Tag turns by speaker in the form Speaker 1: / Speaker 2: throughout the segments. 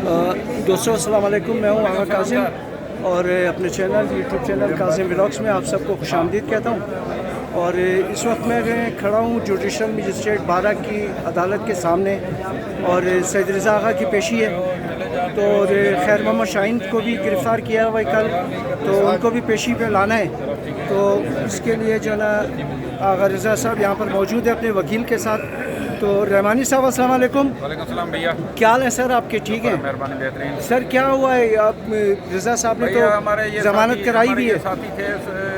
Speaker 1: दोस्तों अस्सलाम वालेकुम, मैं हूँ आगा कासिम और अपने यूट्यूब चैनल कासिम व्लॉग्स में आप सबको खुशामदीद कहता हूँ। और इस वक्त मैं खड़ा हूँ जुडिशल मजिस्ट्रेट 12 की अदालत के सामने और सैयद रज़ा आगा की पेशी है। तो खैर मोहम्मद शाहीन को भी गिरफ़्तार किया हुआ है कल, तो उनको भी पेशी पे लाना है। तो इसके लिए जो है ना आगा रज़ा साहब यहाँ पर मौजूद है अपने वकील के साथ। तो रहमानी साहब अस्सलाम वालेकुम।
Speaker 2: वालेकुम सलाम भैया,
Speaker 1: क्या हाल है सर आपके? ठीक है,
Speaker 2: मेहरबानी, बेहतरीन।
Speaker 1: सर क्या हुआ है? आप रज़ा साहब ने तो
Speaker 2: हमारे ये
Speaker 1: जमानत कराई भी है।
Speaker 2: साथी थे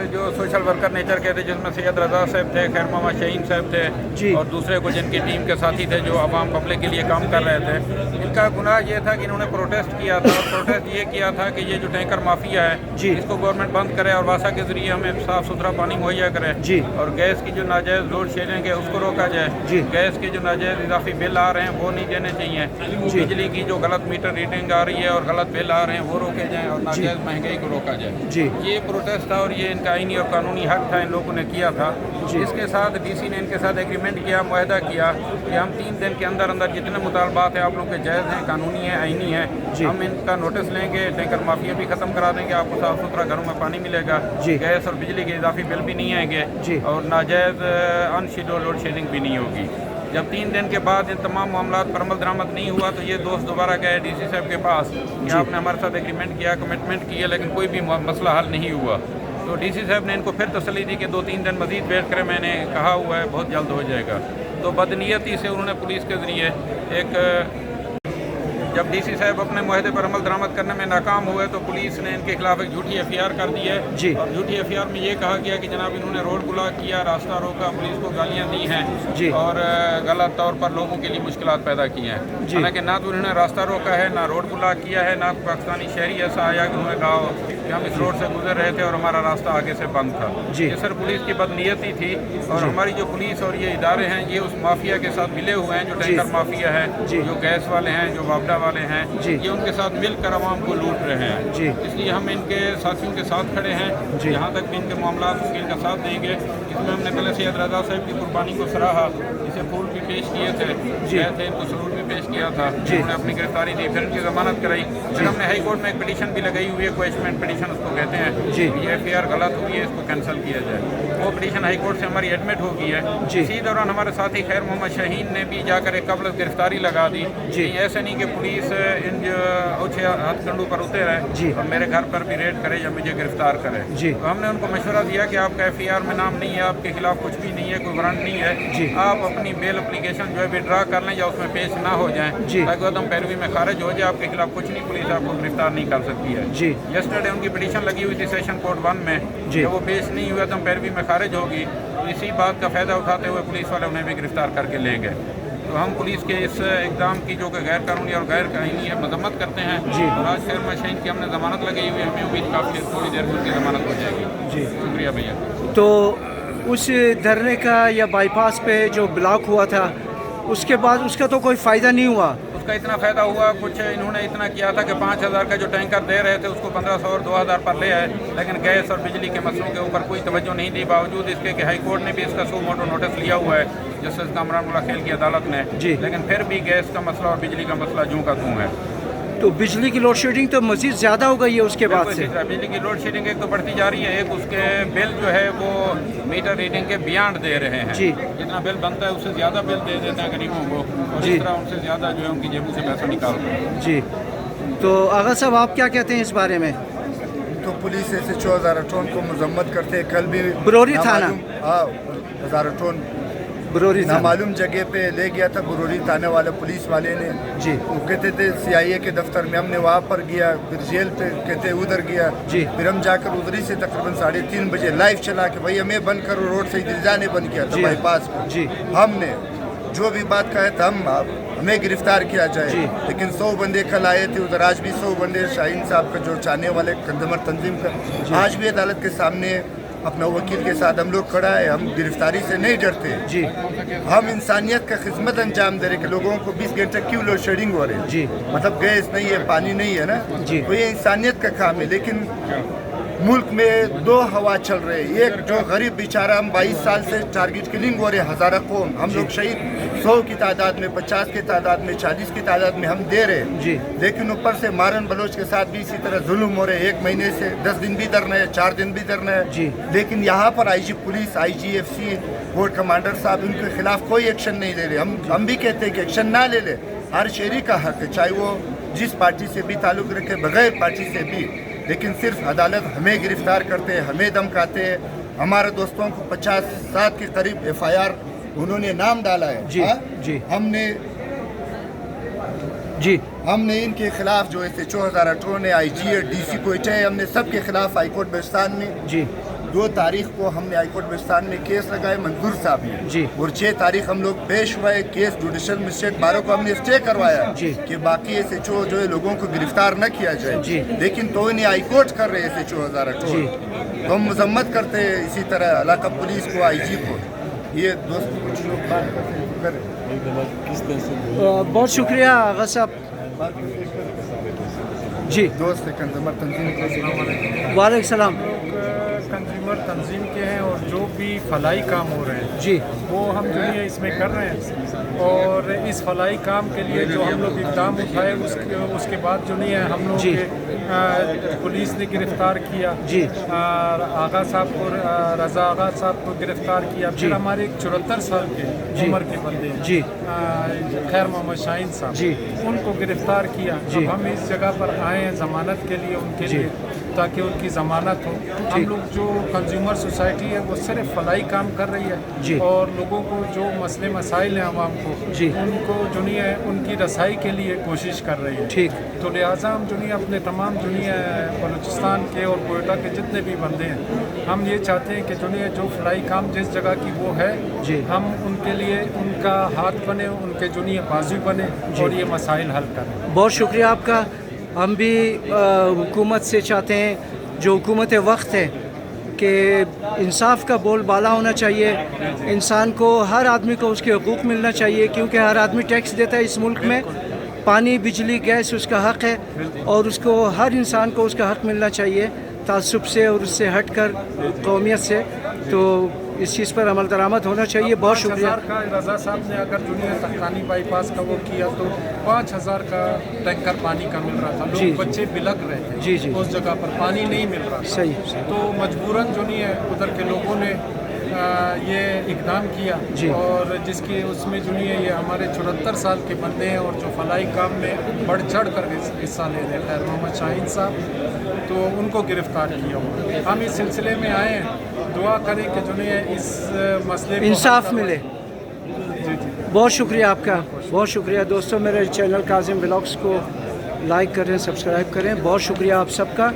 Speaker 2: जो सोशल वर्कर नेचर के थे, जिसमें सैयद रज़ा साहब थे, खैर मोहम्मद शाहीन साहब थे और दूसरे कुछ इनकी टीम के साथी थे जो आवाम पब्लिक के लिए काम कर रहे थे। इनका गुनाह ये था कि इन्होंने प्रोटेस्ट किया था। प्रोटेस्ट ये किया था कि ये जो टैंकर माफिया है इसको गवर्नमेंट बंद करे और वासा के जरिए हमें साफ सुथरा पानी मुहैया करे और गैस की जो नाजायज़ लोड शेयरिंग है उसको रोका जाए। गैस की जो नाजायज़ इजाफी बिल आ रहे हैं वो नहीं देने चाहिए। बिजली की जो गलत मीटर रीडिंग आ रही है और गलत बिल आ रहे हैं वो रोके जाएं और नाजायज़ महंगाई को रोका जाए। ये प्रोटेस्ट था और ये इनका आईनी और कानूनी हक था, इन लोगों ने किया था। इसके साथ डीसी ने इनके साथ एग्रीमेंट किया, मुआहदा किया कि हम 3 दिन के अंदर अंदर जितने मुतालबात हैं आप लोगों के जायज़ हैं, कानूनी है, आईनी है, हम इनका नोटिस लेंगे, टैंकर माफिया भी ख़त्म करा देंगे, आपको साफ़ सुथरा घरों में पानी मिलेगा, गैस और बिजली के इजाफी बिल भी नहीं आएंगे और नाजायज़ अनशेड्यूल्ड लोड शेडिंग भी नहीं होगी। जब 3 दिन के बाद इन तमाम मामलात पर अमल दरामद नहीं हुआ तो ये दोस्त दोबारा गए डीसी साहब के पास कि आपने हमारे साथ एग्रीमेंट किया, कमिटमेंट किया, लेकिन कोई भी मसला हल नहीं हुआ। तो डीसी साहब ने इनको फिर तसल्ली दी कि 2-3 दिन मज़ीद वेट करें, मैंने कहा हुआ है बहुत जल्द हो जाएगा। तो बदनीयती से उन्होंने पुलिस के ज़रिए जब डीसी साहब अपने मुआहदे पर अमल दरामद करने में नाकाम हुए तो पुलिस ने इनके खिलाफ एक झूठी एफआईआर कर दी है और झूठी एफआईआर में ये कहा गया कि जनाब इन्होंने रोड ब्लॉक किया, रास्ता रोका, पुलिस को गालियां दी हैं और गलत तौर पर लोगों के लिए मुश्किलात पैदा की हैं। हालांकि ना तो उन्होंने रास्ता रोका है, ना रोड ब्लॉक किया है, ना पाकिस्तानी शहरी ऐसा आया कि उन्होंने कहा कि हम इस रोड से गुजर रहे थे और हमारा रास्ता आगे से बंद था। ये सर पुलिस की बदनीयती थी और हमारी जो पुलिस और ये इदारे हैं ये उस माफिया के साथ मिले हुए हैं, जो टैंकर माफिया है, जो गैस वाले हैं, जो वापडा वाले हैं, ये उनके साथ मिलकर आवाम को लूट रहे हैं। इसलिए हम इनके साथियों के साथ खड़े हैं, यहाँ तक भी इनके मामला वकील का साथ देंगे। इसमें हमने पहले सैयद रज़ा साहब की कुर्बानी को सराहा, इसे फूल भी पेश किए थे, इनको सलूट भी पेश किया था, उन्होंने अपनी गिरफ्तारी दी, फिर इनकी जमानत कराई। फिर हमने हाई कोर्ट में एक पिटीशन भी लगाई हुई है, क्वेश्चन पिटीशन उसको कहते हैं, ये एफआईआर गलत हुई है, इसको कैंसिल किया जाए। वो पिटीशन हाई कोर्ट से हमारी एडमिट हो गई है। इसी दौरान हमारे साथी खैर मोहम्मद शाहीन ने भी जाकर एक कबल गिरफ्तारी लगा दी। ऐसे नहीं कि पुलिस इन ऊँचे हथकंडों पर उतर है और मेरे घर पर भी रेड करे या मुझे गिरफ्तार करे। तो हमने उनको मशवरा दिया कि आपका एफआईआर में नाम नहीं है, आपके खिलाफ कुछ भी नहीं है, कोई वारंट नहीं है, आप अपनी बेल एप्लीकेशन जो है विड्रा कर लें या उसमें पेश ना हो जाएं ताकि वह पैरवी में खारिज हो जाए, आपके खिलाफ कुछ नहीं, पुलिस आपको गिरफ्तार नहीं कर सकती है। यस्टरडे उनकी पिटीशन लगी हुई थी सेशन कोर्ट 1 में, जब वो पेश नहीं हुआ तो पैरवी में खारिज होगी। तो इसी बात का फ़ायदा उठाते हुए पुलिस वाले उन्हें भी गिरफ्तार करके ले गए। तो हम पुलिस के इस इक़दाम की जो कि गैर कानूनी और गैर आईनी है मजम्मत करते हैं और आज खैर मशीन की हमने ज़मानत लगाई हुई है, हमें उम्मीद काफ़ी थोड़ी देर में उनकी ज़मानत हो जाएगी। शुक्रिया भैया।
Speaker 1: तो उस धरने का या बाईपास पे जो ब्लॉक हुआ था उसके बाद उसका तो कोई फ़ायदा नहीं हुआ?
Speaker 2: उसका इतना फ़ायदा हुआ, कुछ इन्होंने इतना किया था कि 5000 का जो टैंकर दे रहे थे उसको 1500 और 2000 पर ले आए, लेकिन गैस और बिजली के मसलों के ऊपर कोई तवज्जो नहीं दी, बावजूद इसके कि हाई कोर्ट ने भी इसका सू मोटो नोटिस लिया हुआ है जस्टिस कामरान उल्लाह खेल की अदालत ने, लेकिन फिर भी गैस का मसला और बिजली का मसला जूं का तूं है।
Speaker 1: तो बिजली की लोड शेडिंग तो मज़ीद ज़्यादा हो गई है उसके बाद से?
Speaker 2: बिजली की लोड शेडिंग एक तो बढ़ती जा रही है, एक उसके बिल जो है वो मीटर रीडिंग के बियॉन्ड दे रहे हैं। जितना बिल बनता है उससे ज़्यादा बिल दे देते हैं गरीबों को और इस तरह उनसे ज़्यादा जो है उनकी जेबों से पैसा निकाल रहे हैं।
Speaker 1: तो आगा साहब आप क्या कहते हैं इस बारे में?
Speaker 3: तो पुलिस ऐसे 4000 को मजम्मत करते हैं। कल भी
Speaker 1: बरौरी थाना,
Speaker 3: हज़ारों
Speaker 1: बरौरी
Speaker 3: नामालूम जगह पे ले गया था बरौरी थाने वाले पुलिस वाले ने। वो कहते थे CIA के दफ्तर में, हमने वहाँ पर गया, फिर जेल पे कहते उधर गया, फिर हम जाकर उधरी से तकरीबन 3:30 बजे लाइव चला के भाई हमें बंद करो, रोड से जाने बंद किया था बाईपास को। हमने जो भी बात कहा था हमें गिरफ्तार किया जाए, लेकिन 100 बंदे कल आए थे उधर, आज भी 100 बंदे शाहीन साहब का जो चाहने वाले कंजमर तंजीम का आज भी अदालत के सामने अपना वकील के साथ हम लोग खड़ा है। हम गिरफ्तारी से नहीं डरते, हम इंसानियत का खिदमत अंजाम दे रहे कि लोगों को 20 घंटे क्यों लोड शेडिंग हो रही है, मतलब गैस नहीं है, पानी नहीं है ना, तो ये इंसानियत का काम है। लेकिन मुल्क में दो हवा चल रहे हैं। एक जो गरीब बेचारा, हम 22 साल से टारगेट किलिंग हो रहे हैं, हज़ारों कौम हम लोग शहीद 100 की तादाद में, 50 की तादाद में, 40 की तादाद में हम दे रहे हैं। लेकिन ऊपर से मारन बलोच के साथ भी इसी तरह जुल्म हो रहे हैं। 1 महीने से 10 दिन भी डरना है, 4 दिन भी डरना है। लेकिन यहाँ पर IG police, IGFC, court commander साहब इनके खिलाफ कोई एक्शन नहीं ले रहे। हम भी कहते हैं कि एक्शन ना ले ले। हर शहरी का हक है, चाहे वो जिस पार्टी से भी ताल्लुक़ रखे, बगैर पार्टी से भी, लेकिन सिर्फ अदालत हमें गिरफ्तार करते हैं, हमें धमकाते हैं। हमारे दोस्तों को 50-60 के करीब FIR उन्होंने नाम डाला है।
Speaker 1: जी।
Speaker 3: हमने इनके खिलाफ जो SHO 2018 ने, IG और DC को चाहे, हमने सबके खिलाफ हाईकोर्ट बलुचिस्तान में 2 तारीख को हमने हाईकोर्ट बलुचिस्तान में केस लगाए मंजूर साहब ने, और 6 तारीख हम लोग पेश हुए। केस जुडिशल मजिस्ट्रेट 12 को हमने स्टे करवाया कि बाकी SHO जो है लोगों को गिरफ्तार न किया जाए, लेकिन तो इन्हें हाईकोर्ट कर रहे SHO 2018। तो हम मजम्मत करते हैं इसी तरह इलाका पुलिस को, IG को। ये दोस्त कुछ लोग बात करते हैं।
Speaker 1: बहुत शुक्रिया आगा साहब। जी,
Speaker 3: दोस्त कंज्यूमर तंजीम।
Speaker 1: वालेकुम सलाम।
Speaker 4: कंज्यूमर तंजीम के हैं और जो भी फलाई काम हो रहे हैं वो हम जो है इसमें कर रहे हैं। और इस फलाई काम के लिए जो हम लोग इक़दाम उठाए उसके बाद जो नहीं है हम लोग के पुलिस ने गिरफ़्तार किया, आगा साहब को, रज़ा आगा साहब को गिरफ़्तार किया। फिर हमारे 74 साल के उम्र के बंदे हैं खैर मोहम्मद शाहीन साहब, उनको गिरफ़्तार किया। जब हम इस जगह पर आए हैं ज़मानत के लिए उनके लिए, ताकि उनकी ज़मानत हो। हम लोग जो कंज्यूमर सोसाइटी है वो सिर्फ फलाई काम कर रही है और लोगों को जो मसले मसाइल हैं आवाम को, उनको जो नहीं है उनकी रसाई के लिए कोशिश कर रही है। तो लिहाजा हम जो नहीं अपने तमाम जो नहीं है बलूचिस्तान के और कोयटा के जितने भी बंदे हैं, हम ये चाहते हैं कि जो नहीं है जो फलाई काम जिस जगह की वो है, हम उनके लिए उनका हाथ बने, उनके जो नहीं है बाजू बने और ये मसाइल हल करें।
Speaker 1: बहुत शुक्रिया आपका। हम भी हुकूमत से चाहते हैं, जो हुकूमत वक्त है, कि इंसाफ का बोल बाला होना चाहिए। इंसान को, हर आदमी को उसके हकूक़ मिलना चाहिए, क्योंकि हर आदमी टैक्स देता है इस मुल्क में। पानी, बिजली, गैस उसका हक़ है और उसको, हर इंसान को उसका हक़ मिलना चाहिए, तासुब से और उससे हट कर कौमियत से। तो इस चीज़ पर अमल दरामद होना चाहिए। बहुत शुक्रिया।
Speaker 4: 5,000 का रज़ा साहब ने अगर दुनिया तख्तानी बाईपास का वो किया तो 5,000 का टैंकर पानी का मिल रहा था। लोग बच्चे बिलक रहे थे उस जगह पर, पानी नहीं मिल रहा था।
Speaker 1: सही।
Speaker 4: तो मजबूरन जो नहीं है उधर के लोगों ने ये इक़दाम किया और जिसकी उसमें जो नहीं है ये हमारे 74 साल के बंदे हैं और जो फलाई काम में बढ़ चढ़ कर हिस्सा ले रहे हैं मोहम्मद शाहीन साहब, तो उनको गिरफ़्तार किया हुआ। हम इस सिलसिले में आए हैं, दुआ करें कि जो नहीं है इस मसले
Speaker 1: इंसाफ मिले। बहुत शुक्रिया आपका, बहुत शुक्रिया दोस्तों। मेरे चैनल काज़िम व्लॉग्स को लाइक करें, सब्सक्राइब करें। बहुत शुक्रिया आप सबका।